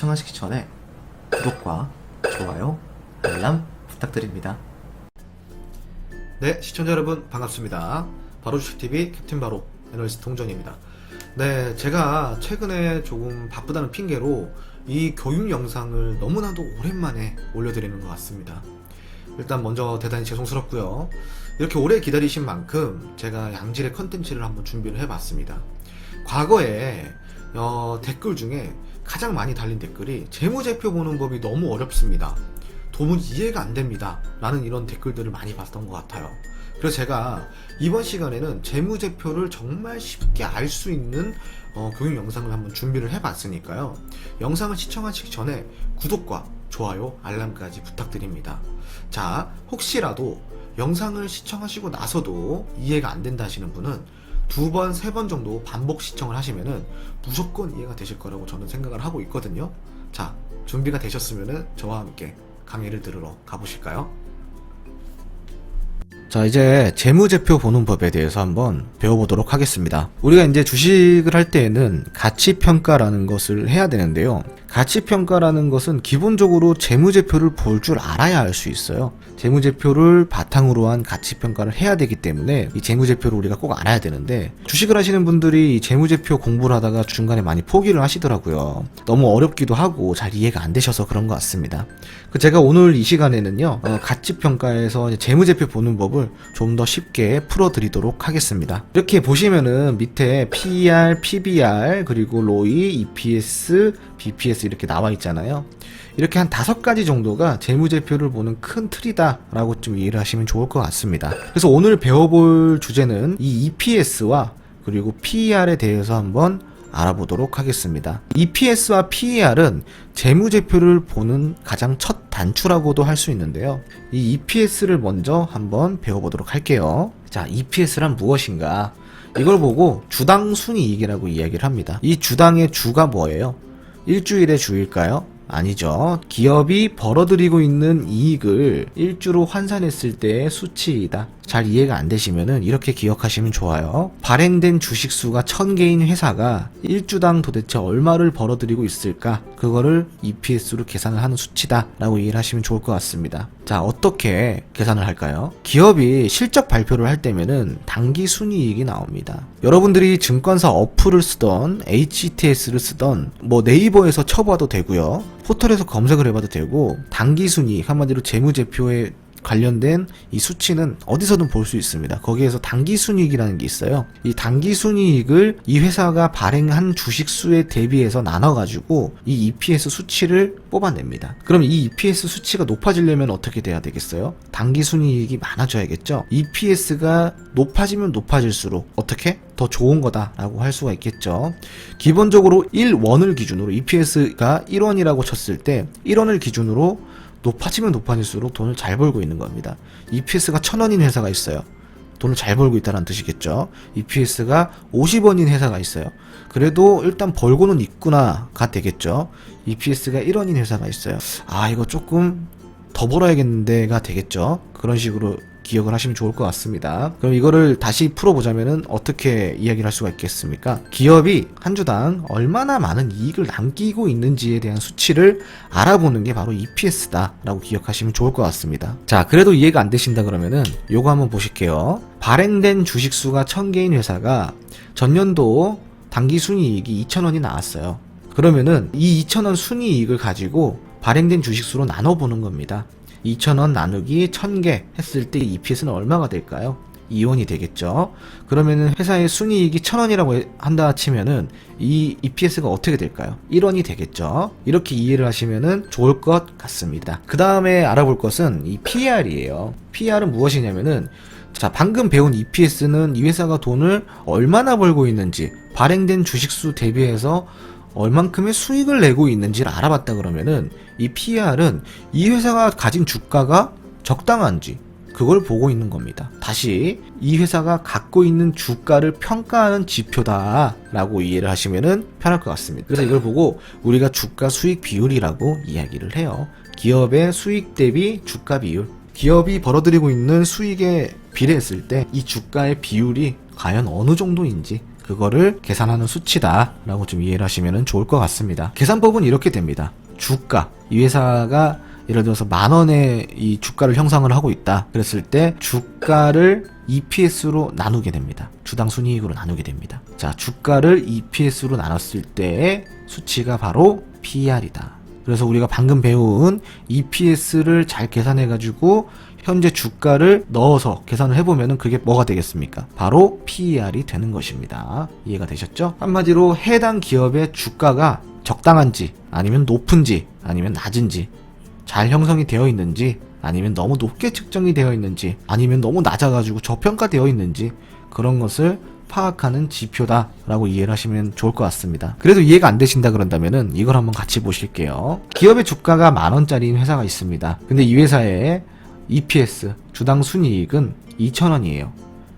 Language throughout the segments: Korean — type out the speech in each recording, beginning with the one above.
시청하시기 전에 구독과 좋아요, 알람 부탁드립니다. 네, 시청자 여러분 반갑습니다. 바로주식TV 캡틴 바로 애널리스트 홍정입니다. 네, 제가 최근에 조금 바쁘다는 핑계로 이 교육 영상을 너무나도 오랜만에 올려드리는 것 같습니다. 일단 먼저 대단히 죄송스럽고요. 이렇게 오래 기다리신 만큼 제가 양질의 컨텐츠를 한번 준비를 해봤습니다. 과거에 댓글 중에 가장 많이 달린 댓글이 재무제표 보는 법이 너무 어렵습니다, 도무지 이해가 안 됩니다 라는 이런 댓글들을 많이 봤던 것 같아요. 그래서 제가 이번 시간에는 재무제표를 정말 쉽게 알 수 있는 교육 영상을 한번 준비를 해봤으니까요, 영상을 시청하시기 전에 구독과 좋아요, 알람까지 부탁드립니다. 자, 혹시라도 영상을 시청하시고 나서도 이해가 안 된다 하시는 분은 2번, 3번 정도 반복 시청을 하시면은 무조건 이해가 되실 거라고 저는 생각을 하고 있거든요. 자, 준비가 되셨으면은 저와 함께 강의를 들으러 가보실까요? 자, 이제 재무제표 보는 법에 대해서 한번 배워보도록 하겠습니다. 우리가 이제 주식을 할 때에는 가치평가라는 것을 해야 되는데요, 가치평가라는 것은 기본적으로 재무제표를 볼 줄 알아야 할 수 있어요. 재무제표를 바탕으로 한 가치평가를 해야 되기 때문에 이 재무제표를 우리가 꼭 알아야 되는데, 주식을 하시는 분들이 이 재무제표 공부를 하다가 중간에 많이 포기를 하시더라고요. 너무 어렵기도 하고 잘 이해가 안 되셔서 그런 것 같습니다. 제가 오늘 이 시간에는요, 가치평가에서 재무제표 보는 법을 좀 더 쉽게 풀어드리도록 하겠습니다. 이렇게 보시면은 밑에 PER, PBR, 그리고 ROE, EPS, BPS 이렇게 나와 있잖아요. 이렇게 한 5가지 정도가 재무제표를 보는 큰 틀이다 라고 좀 이해를 하시면 좋을 것 같습니다. 그래서 오늘 배워볼 주제는 이 EPS와 그리고 PER에 대해서 한번 알아보도록 하겠습니다. EPS와 PER은 재무제표를 보는 가장 첫 단추라고도 할 수 있는데요, 이 EPS를 먼저 한번 배워보도록 할게요. 자, EPS란 무엇인가? 이걸 보고 주당 순이익이라고 이야기를 합니다. 이 주당의 주가 뭐예요? 일주일의 주일까요? 아니죠. 기업이 벌어들이고 있는 이익을 일주로 환산했을 때의 수치이다. 잘 이해가 안 되시면은 이렇게 기억하시면 좋아요. 발행된 주식수가 1000개인 회사가 일주당 도대체 얼마를 벌어들이고 있을까? 그거를 EPS로 계산을 하는 수치다 라고 이해를 하시면 좋을 것 같습니다. 자, 어떻게 계산을 할까요? 기업이 실적 발표를 할 때면은 당기 순이익이 나옵니다. 여러분들이 증권사 어플을 쓰던 HTS를 쓰던 네이버에서 쳐봐도 되고요, 포털에서 검색을 해봐도 되고, 당기 순이익, 한마디로 재무제표에 관련된 이 수치는 어디서든 볼 수 있습니다. 거기에서 당기순이익이라는 게 있어요. 이 당기순이익을 이 회사가 발행한 주식수에 대비해서 나눠가지고 이 EPS 수치를 뽑아냅니다. 그럼 이 EPS 수치가 높아지려면 어떻게 돼야 되겠어요? 당기순이익이 많아져야겠죠. EPS가 높아지면 높아질수록 어떻게? 더 좋은 거다라고 할 수가 있겠죠. 기본적으로 1원을 기준으로, EPS가 1원이라고 쳤을 때 1원을 기준으로 높아지면 높아질수록 돈을 잘 벌고 있는 겁니다. EPS가 1000원인 회사가 있어요. 돈을 잘 벌고 있다는 뜻이겠죠. EPS가 50원인 회사가 있어요. 그래도 일단 벌고는 있구나가 되겠죠. EPS가 1원인 회사가 있어요. 아, 이거 조금 더 벌어야겠는데가 되겠죠. 그런 식으로 기억을 하시면 좋을 것 같습니다. 그럼 이거를 다시 풀어보자면은 어떻게 이야기를 할 수가 있겠습니까? 기업이 한 주당 얼마나 많은 이익을 남기고 있는지에 대한 수치를 알아보는 게 바로 EPS다 라고 기억하시면 좋을 것 같습니다. 자, 그래도 이해가 안 되신다 그러면은 요거 한번 보실게요. 발행된 주식수가 1000개인 회사가 전년도 당기순이익이 2000원이 나왔어요. 그러면은 이 2000원 순이익을 가지고 발행된 주식수로 나눠보는 겁니다. 2000원 나누기 1000개 했을 때 EPS는 얼마가 될까요? 2원이 되겠죠. 그러면은 회사의 순이익이 1000원이라고 한다 치면은 이 EPS가 어떻게 될까요? 1원이 되겠죠. 이렇게 이해를 하시면은 좋을 것 같습니다. 그 다음에 알아볼 것은 이 PER이에요. PER은 무엇이냐면은, 자, 방금 배운 EPS는 이 회사가 돈을 얼마나 벌고 있는지, 발행된 주식수 대비해서 얼만큼의 수익을 내고 있는지를 알아봤다 그러면은 이 PER은 이 회사가 가진 주가가 적당한지 그걸 보고 있는 겁니다. 다시 이 회사가 갖고 있는 주가를 평가하는 지표다 라고 이해를 하시면은 편할 것 같습니다. 그래서 이걸 보고 우리가 주가 수익 비율이라고 이야기를 해요. 기업의 수익 대비 주가 비율, 기업이 벌어들이고 있는 수익에 비례했을 때 이 주가의 비율이 과연 어느 정도인지 그거를 계산하는 수치다 라고 좀 이해를 하시면 좋을 것 같습니다. 계산법은 이렇게 됩니다. 주가, 이 회사가 예를 들어서 10,000원의 이 주가를 형성을 하고 있다 그랬을 때 주가를 EPS로 나누게 됩니다. 주당 순이익으로 나누게 됩니다. 자, 주가를 EPS로 나눴을 때의 수치가 바로 PER이다. 그래서 우리가 방금 배운 EPS를 잘 계산해 가지고 현재 주가를 넣어서 계산을 해보면은 그게 뭐가 되겠습니까? 바로 PER이 되는 것입니다. 이해가 되셨죠? 한마디로 해당 기업의 주가가 적당한지 아니면 높은지 아니면 낮은지, 잘 형성이 되어 있는지 아니면 너무 높게 측정이 되어 있는지 아니면 너무 낮아가지고 저평가되어 있는지, 그런 것을 파악하는 지표다 라고 이해를 하시면 좋을 것 같습니다. 그래도 이해가 안 되신다 그런다면은 이걸 한번 같이 보실게요. 기업의 주가가 10,000원짜리인 회사가 있습니다. 근데 이 회사의 EPS, 주당 순이익은 2,000원이에요.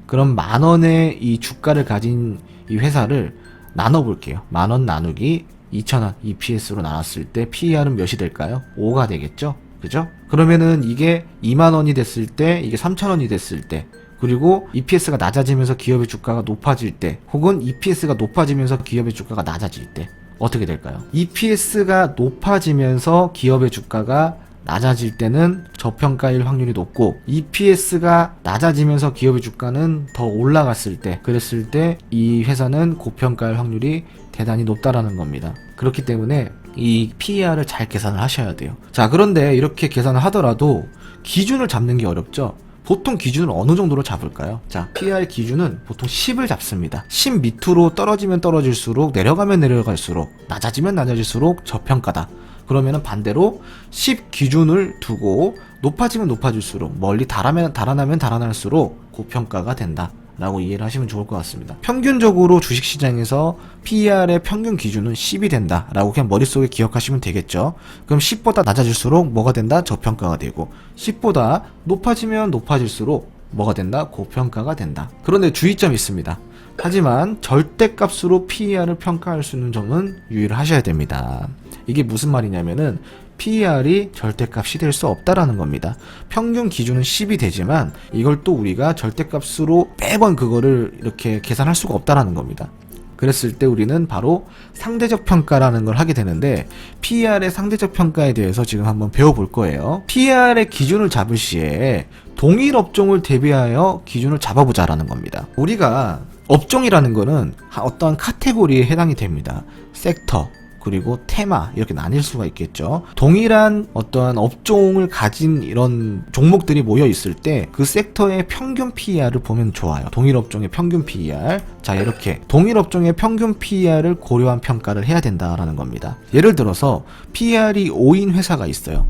그럼 10,000원의 이 주가를 가진 이 회사를 나눠볼게요. 10,000원 나누기 2,000원 EPS로 나눴을 때 PER은 몇이 될까요? 5가 되겠죠? 그죠? 그러면은 이게 20,000원이 됐을 때, 이게 3,000원이 됐을 때, 그리고 EPS가 낮아지면서 기업의 주가가 높아질 때, 혹은 EPS가 높아지면서 기업의 주가가 낮아질 때 어떻게 될까요? EPS가 높아지면서 기업의 주가가 낮아질 때는 저평가일 확률이 높고, EPS가 낮아지면서 기업의 주가는 더 올라갔을 때, 그랬을 때 이 회사는 고평가일 확률이 대단히 높다라는 겁니다. 그렇기 때문에 이 PER을 잘 계산을 하셔야 돼요. 자, 그런데 이렇게 계산을 하더라도 기준을 잡는 게 어렵죠. 보통 기준을 어느 정도로 잡을까요? 자, PER 기준은 보통 10을 잡습니다. 10 밑으로 떨어지면 떨어질수록, 내려가면 내려갈수록, 낮아지면 낮아질수록 저평가다. 그러면은 반대로 10 기준을 두고 높아지면 높아질수록, 멀리 달아나면 달아날수록 고평가가 된다 라고 이해를 하시면 좋을 것 같습니다. 평균적으로 주식시장에서 PER의 평균 기준은 10이 된다 라고 그냥 머릿속에 기억하시면 되겠죠. 그럼 10보다 낮아질수록 뭐가 된다? 저평가가 되고, 10보다 높아지면 높아질수록 뭐가 된다? 고평가가 된다. 그런데 주의점이 있습니다. 하지만 절대값으로 PER을 평가할 수 있는 점은 유의를 하셔야 됩니다. 이게 무슨 말이냐면은 PER이 절대값이 될 수 없다라는 겁니다. 평균 기준은 10이 되지만 이걸 또 우리가 절대값으로 매번 그거를 이렇게 계산할 수가 없다라는 겁니다. 그랬을 때 우리는 바로 상대적 평가라는 걸 하게 되는데, PER의 상대적 평가에 대해서 지금 한번 배워볼 거예요. PER의 기준을 잡을 시에 동일 업종을 대비하여 기준을 잡아보자라는 겁니다. 우리가 업종이라는 거는 어떠한 카테고리에 해당이 됩니다. 섹터, 그리고 테마, 이렇게 나뉠 수가 있겠죠. 동일한 어떠한 업종을 가진 이런 종목들이 모여 있을 때 그 섹터의 평균 PER을 보면 좋아요. 동일 업종의 평균 PER. 자, 이렇게 동일 업종의 평균 PER을 고려한 평가를 해야 된다라는 겁니다. 예를 들어서 PER이 5인 회사가 있어요.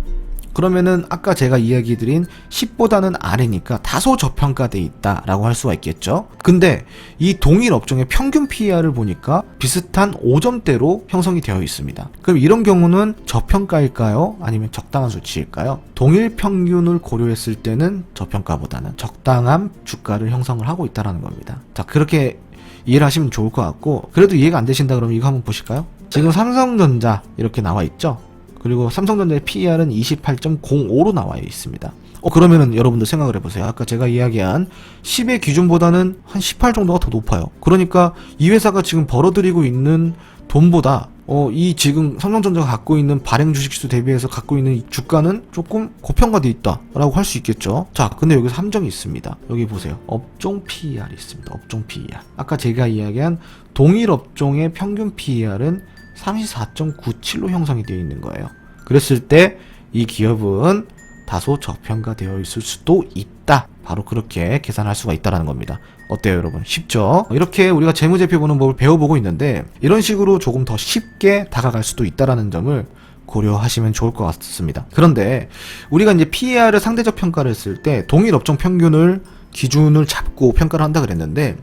그러면은 아까 제가 이야기 드린 10보다는 아래니까 다소 저평가돼 있다라고 할 수가 있겠죠. 근데 이 동일 업종의 평균 PER을 보니까 비슷한 5점대로 형성이 되어 있습니다. 그럼 이런 경우는 저평가일까요? 아니면 적당한 수치일까요? 동일 평균을 고려했을 때는 저평가보다는 적당한 주가를 형성을 하고 있다는 겁니다. 자, 그렇게 이해를 하시면 좋을 것 같고, 그래도 이해가 안 되신다 그러면 이거 한번 보실까요? 지금 삼성전자 이렇게 나와 있죠. 그리고 삼성전자의 PER은 28.05로 나와 있습니다. 그러면은 여러분들 생각을 해보세요. 아까 제가 이야기한 10의 기준보다는 한 18 정도가 더 높아요. 그러니까 이 회사가 지금 벌어들이고 있는 돈보다 이 지금 삼성전자가 갖고 있는 발행 주식수 대비해서 갖고 있는 이 주가는 조금 고평가돼 있다라고 할 수 있겠죠. 자, 근데 여기서 함정이 있습니다. 여기 보세요. 업종 PER이 있습니다. 업종 PER. 아까 제가 이야기한 동일 업종의 평균 PER은 34.97로 형성이 되어 있는 거예요. 그랬을 때 이 기업은 다소 저평가되어 있을 수도 있다. 바로 그렇게 계산할 수가 있다는 겁니다. 어때요, 여러분? 쉽죠? 이렇게 우리가 재무제표 보는 법을 배워보고 있는데, 이런 식으로 조금 더 쉽게 다가갈 수도 있다는 점을 고려하시면 좋을 것 같습니다. 그런데 우리가 이제 PER을 상대적 평가를 했을 때 동일 업종 평균을 기준을 잡고 평가를 한다 그랬는데,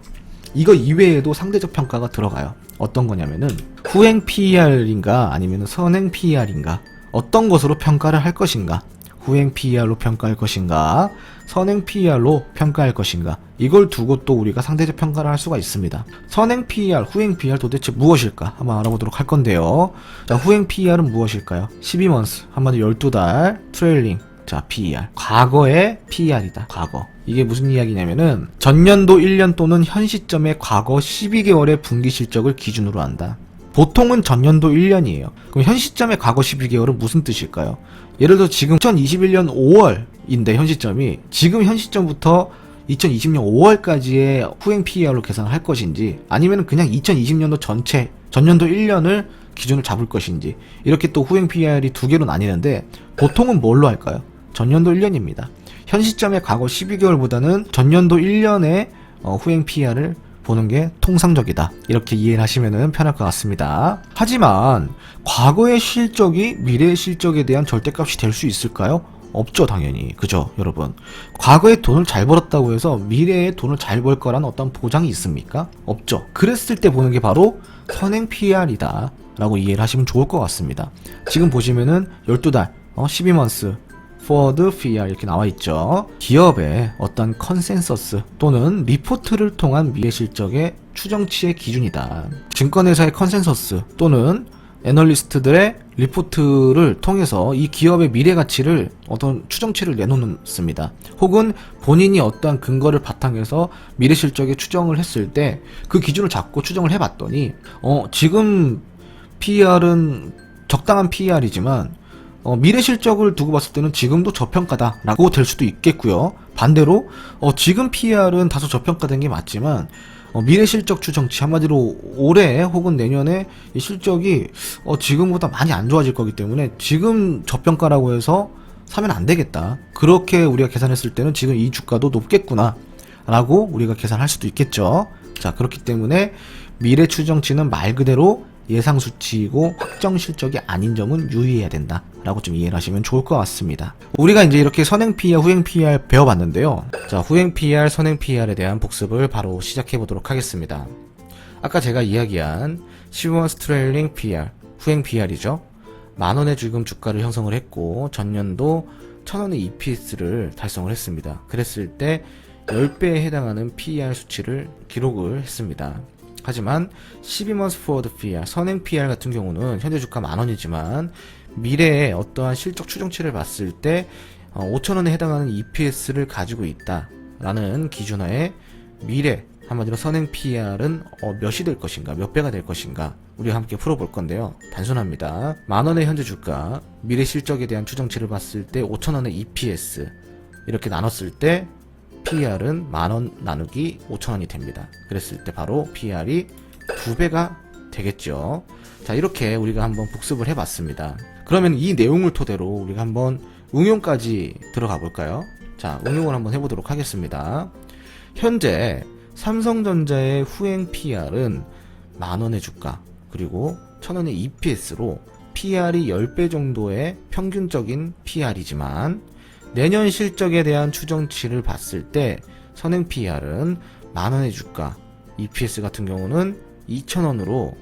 이거 이외에도 상대적 평가가 들어가요. 어떤 거냐면은 후행 PER인가 아니면 선행 PER인가, 어떤 것으로 평가를 할 것인가, 후행 PER로 평가할 것인가, 선행 PER로 평가할 것인가, 이걸 두고 또 우리가 상대적 평가를 할 수가 있습니다. 선행 PER, 후행 PER 도대체 무엇일까 한번 알아보도록 할 건데요. 자, 후행 PER은 무엇일까요? 12months, 한마디로 12달 트레일링 자, PER. 과거의 PER이다. 과거. 이게 무슨 이야기냐면은 전년도 1년 또는 현 시점의 과거 12개월의 분기 실적을 기준으로 한다. 보통은 전년도 1년이에요. 그럼 현 시점의 과거 12개월은 무슨 뜻일까요? 예를 들어 지금 2021년 5월인데 현 시점이 지금 현 시점부터 2020년 5월까지의 후행 PER로 계산을 할 것인지 아니면 그냥 2020년도 전체 전년도 1년을 기준을 잡을 것인지 이렇게 또 후행 PER이 두 개로 나뉘는데 보통은 뭘로 할까요? 전년도 1년입니다. 현 시점의 과거 12개월보다는 전년도 1년의 후행 PER을 보는 게 통상적이다. 이렇게 이해를 하시면 편할 것 같습니다. 하지만 과거의 실적이 미래의 실적에 대한 절대값이 될 수 있을까요? 없죠, 당연히. 그죠, 여러분? 과거에 돈을 잘 벌었다고 해서 미래에 돈을 잘 벌 거란 어떤 보장이 있습니까? 없죠. 그랬을 때 보는 게 바로 선행 PER이다 라고 이해를 하시면 좋을 것 같습니다. 지금 보시면은 12달 12months forward PER 이렇게 나와 있죠. 기업의 어떤 컨센서스 또는 리포트를 통한 미래 실적의 추정치의 기준이다. 증권회사의 컨센서스 또는 애널리스트들의 리포트를 통해서 이 기업의 미래 가치를 어떤 추정치를 내놓습니다. 혹은 본인이 어떠한 근거를 바탕해서 미래 실적에 추정을 했을 때 그 기준을 잡고 추정을 해봤더니 지금 PER은 적당한 PER이지만 미래 실적을 두고 봤을 때는 지금도 저평가다 라고 될 수도 있겠고요. 반대로 지금 PER은 다소 저평가된 게 맞지만 미래 실적 추정치 한마디로 올해 혹은 내년에 이 실적이 지금보다 많이 안 좋아질 거기 때문에 지금 저평가라고 해서 사면 안 되겠다. 그렇게 우리가 계산했을 때는 지금 이 주가도 높겠구나 라고 우리가 계산할 수도 있겠죠. 자, 그렇기 때문에 미래 추정치는 말 그대로 예상 수치이고 확정 실적이 아닌 점은 유의해야 된다 라고 좀 이해를 하시면 좋을 것 같습니다. 우리가 이제 이렇게 선행 PER, 후행 PER 배워봤는데요. 자, 후행 PER, 선행 PER에 대한 복습을 바로 시작해 보도록 하겠습니다. 아까 제가 이야기한 12months trailing PER, 후행 PER이죠. 만원의 지금 주가를 형성을 했고 전년도 1000원의 EPS를 달성을 했습니다. 그랬을 때 10배에 해당하는 PER 수치를 기록을 했습니다. 하지만 12months forward PER, 선행 PER 같은 경우는 현재 주가 만원이지만 미래에 어떠한 실적 추정치를 봤을 때 5,000원에 해당하는 EPS를 가지고 있다 라는 기준하에 미래 한마디로 선행 PER은 몇이 될 것인가, 몇 배가 될 것인가 우리가 함께 풀어볼 건데요. 단순합니다. 만원의 현재 주가, 미래 실적에 대한 추정치를 봤을 때 5,000원의 EPS 이렇게 나눴을 때 PER은 만원 나누기 5,000원이 됩니다. 그랬을 때 바로 PER이 2배가 되겠죠. 자, 이렇게 우리가 한번 복습을 해봤습니다. 그러면 이 내용을 토대로 우리가 한번 응용까지 들어가 볼까요? 자, 응용을 한번 해보도록 하겠습니다. 현재 삼성전자의 후행 PER은 만원의 주가 그리고 1,000원의 EPS로 PER이 10배 정도의 평균적인 PER이지만 내년 실적에 대한 추정치를 봤을 때 선행 PER은 만원의 주가, EPS 같은 경우는 2,000원으로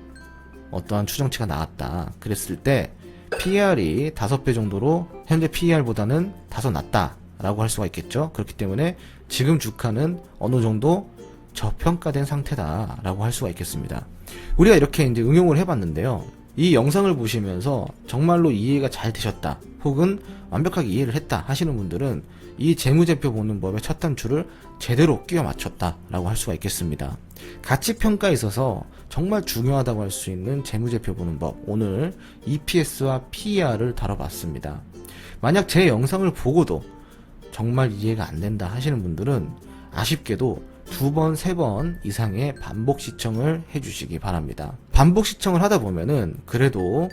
어떠한 추정치가 나왔다. 그랬을 때 PER이 5배 정도로 현재 PER보다는 다소 낮다 라고 할 수가 있겠죠. 그렇기 때문에 지금 주가는 어느 정도 저평가된 상태다 라고 할 수가 있겠습니다. 우리가 이렇게 이제 응용을 해봤는데요. 이 영상을 보시면서 정말로 이해가 잘 되셨다 혹은 완벽하게 이해를 했다 하시는 분들은 이 재무제표 보는 법의 첫 단추를 제대로 끼워 맞췄다 라고 할 수가 있겠습니다. 가치평가에 있어서 정말 중요하다고 할 수 있는 재무제표 보는 법, 오늘 EPS와 PER을 다뤄봤습니다. 만약 제 영상을 보고도 정말 이해가 안 된다 하시는 분들은 아쉽게도 2번, 3번 이상의 반복 시청을 해주시기 바랍니다. 반복 시청을 하다 보면은 그래도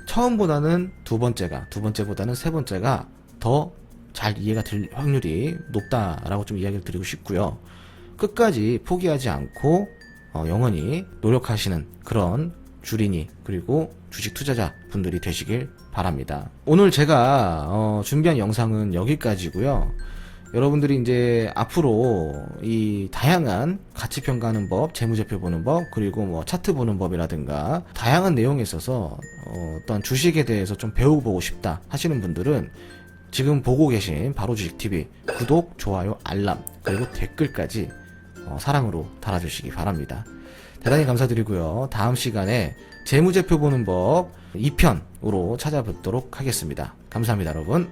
처음보다는 두 번째보다는 세 번째가 더 잘 이해가 될 확률이 높다라고 좀 이야기를 드리고 싶고요. 끝까지 포기하지 않고 영원히 노력하시는 그런 주린이 그리고 주식 투자자 분들이 되시길 바랍니다. 오늘 제가 준비한 영상은 여기까지고요. 여러분들이 이제 앞으로 이 다양한 가치 평가하는 법, 재무제표 보는 법, 그리고 뭐 차트 보는 법이라든가 다양한 내용에 있어서 어떤 주식에 대해서 좀 배워보고 싶다 하시는 분들은 지금 보고 계신 바로주식TV 구독, 좋아요, 알람, 그리고 댓글까지 사랑으로 달아주시기 바랍니다. 대단히 감사드리고요. 다음 시간에 재무제표 보는 법 2편으로 찾아뵙도록 하겠습니다. 감사합니다, 여러분.